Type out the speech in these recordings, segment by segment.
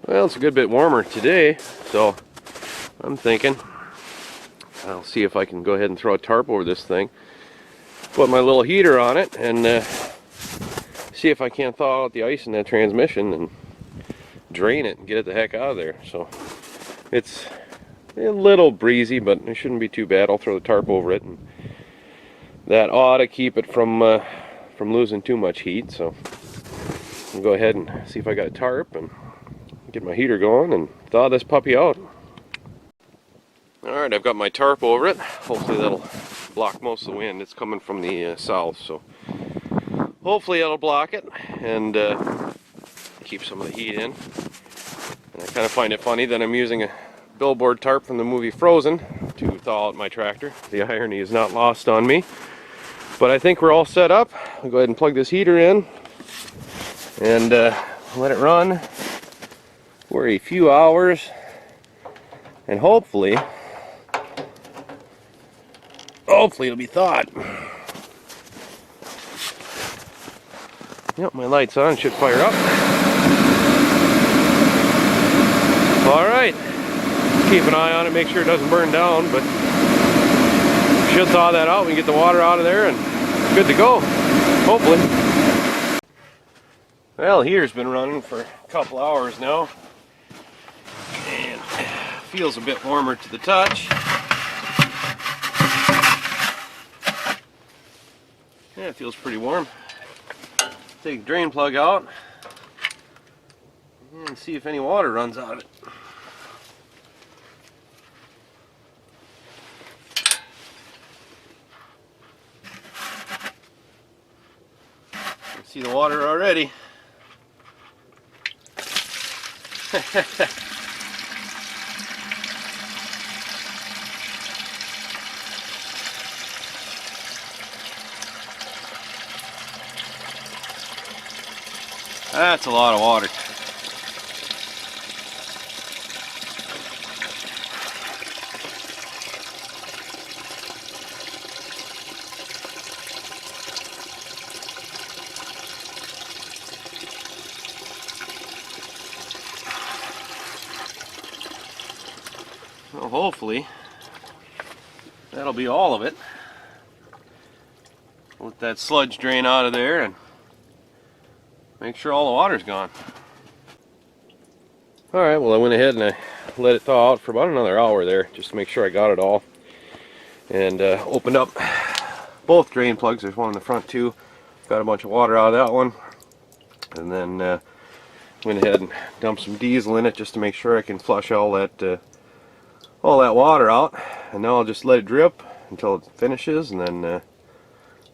Well, it's a good bit warmer today, so I'm thinking I'll see if I can go ahead and throw a tarp over this thing, put my little heater on it, and see if I can't thaw out the ice in that transmission and drain it and get it the heck out of there. So it's a little breezy, but it shouldn't be too bad. I'll throw the tarp over it, and that ought to keep it from losing too much heat. So I'll go ahead and see if I got a tarp and get my heater going and thaw this puppy out. Alright, I've got my tarp over it. Hopefully that'll block most of the wind. It's coming from the south, so hopefully that'll block it and keep some of the heat in. And I kind of find it funny that I'm using a billboard tarp from the movie Frozen to thaw out my tractor. The irony is not lost on me. But I think we're all set up. I'll go ahead and plug this heater in and let it run for a few hours, and hopefully it'll be thawed. Yep, my light's on, should fire up. Alright, keep an eye on it, make sure it doesn't burn down, but should thaw that out. We can get the water out of there and good to go, hopefully. Well, the heater's been running for a couple hours now, and feels a bit warmer to the touch. Yeah, it feels pretty warm. Take the drain plug out and see if any water runs out of it. You can see the water already. That's a lot of water. Well, hopefully that'll be all of it. Let that sludge drain out of there and make sure all the water's gone. Alright, well I went ahead and I let it thaw out for about another hour there, just to make sure I got it all. And opened up both drain plugs. There's one in the front too. Got a bunch of water out of that one. And then went ahead and dumped some diesel in it just to make sure I can flush all that water out. And now I'll just let it drip until it finishes, and then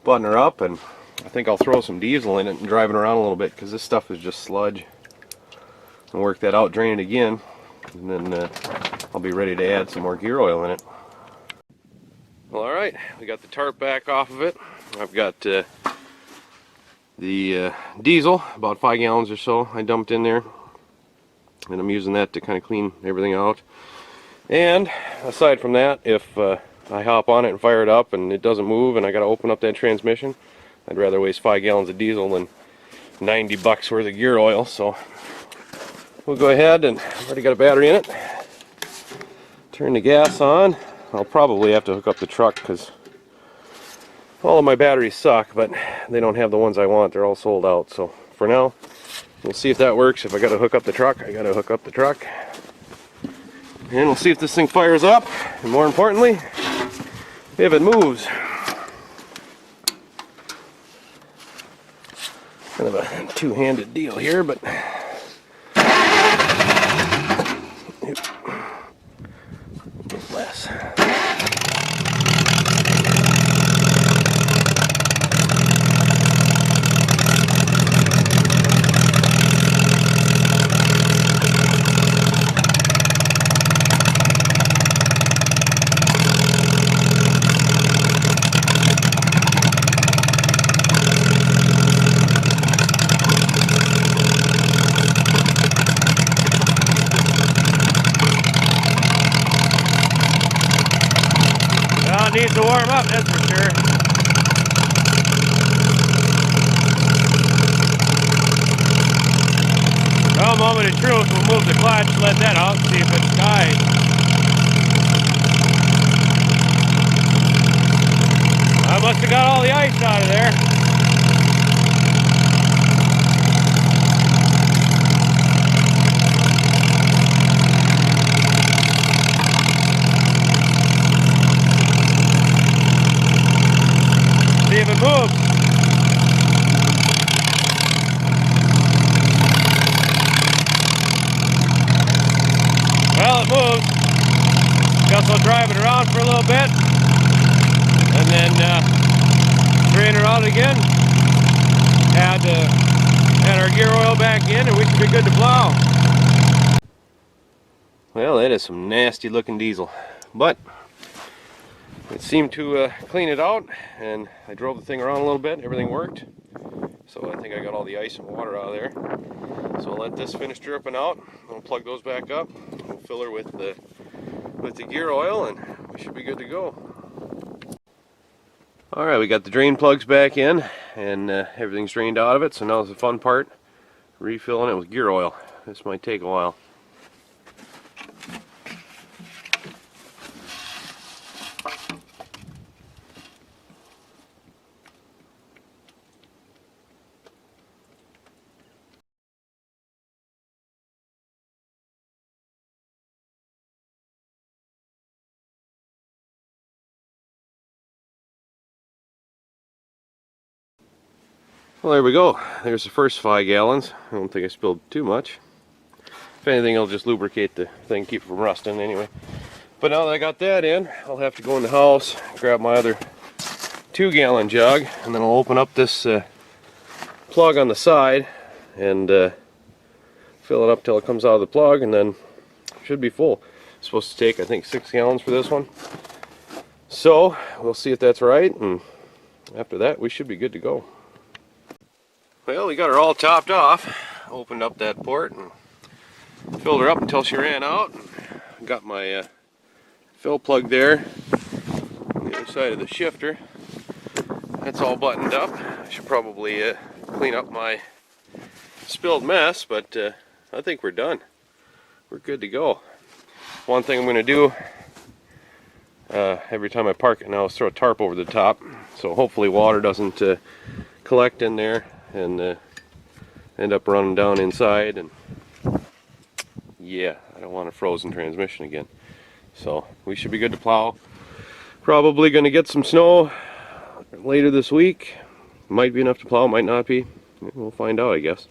button her up, and I think I'll throw some diesel in it and drive it around a little bit, because this stuff is just sludge. And work that out, drain it again, and then I'll be ready to add some more gear oil in it. Well, alright, we got the tarp back off of it. I've got the diesel, about 5 gallons or so I dumped in there, and I'm using that to kind of clean everything out. And aside from that, if I hop on it and fire it up and it doesn't move and I got to open up that transmission, I'd rather waste 5 gallons of diesel than 90 bucks worth of gear oil. So we'll go ahead, and I've already got a battery in it. Turn the gas on. I'll probably have to hook up the truck because all of my batteries suck, but they don't have the ones I want. They're all sold out. So for now, we'll see if that works. If I got to hook up the truck, I got to hook up the truck. And we'll see if this thing fires up, and more importantly, if it moves. Kind of a two-handed deal here, but less. It needs to warm up, that's for sure. Well, moment of truth, we'll move the clutch, let that out, see if it's died. I must have got all the ice out of there. See if it moves. Well, it moves. Guess I'll drive it around for a little bit and then drain her out again. Add our gear oil back in and we should be good to plow. Well, that is some nasty looking diesel, but it seemed to clean it out, and I drove the thing around a little bit. Everything worked, so I think I got all the ice and water out of there. So I'll let this finish dripping out. I'll plug those back up. We'll fill her with the gear oil, and we should be good to go. All right, we got the drain plugs back in, and everything's drained out of it. So now is the fun part: refilling it with gear oil. This might take a while. Well, there we go. There's the first 5 gallons. I don't think I spilled too much. If anything, it'll just lubricate the thing, keep it from rusting anyway. But now that I got that in, I'll have to go in the house, grab my other 2-gallon jug, and then I'll open up this plug on the side and fill it up till it comes out of the plug, and then it should be full. It's supposed to take, I think, 6 gallons for this one. So we'll see if that's right, and after that we should be good to go. Well, we got her all topped off. Opened up that port and filled her up until she ran out. Got my fill plug there on the other side of the shifter. That's all buttoned up. I should probably clean up my spilled mess, but I think we're done. We're good to go. One thing I'm going to do every time I park it now is throw a tarp over the top, so hopefully water doesn't collect in there and end up running down inside, and yeah, I don't want a frozen transmission again. So we should be good to plow. Probably going to get some snow later this week. Might be enough to plow, might not be. We'll find out, I guess.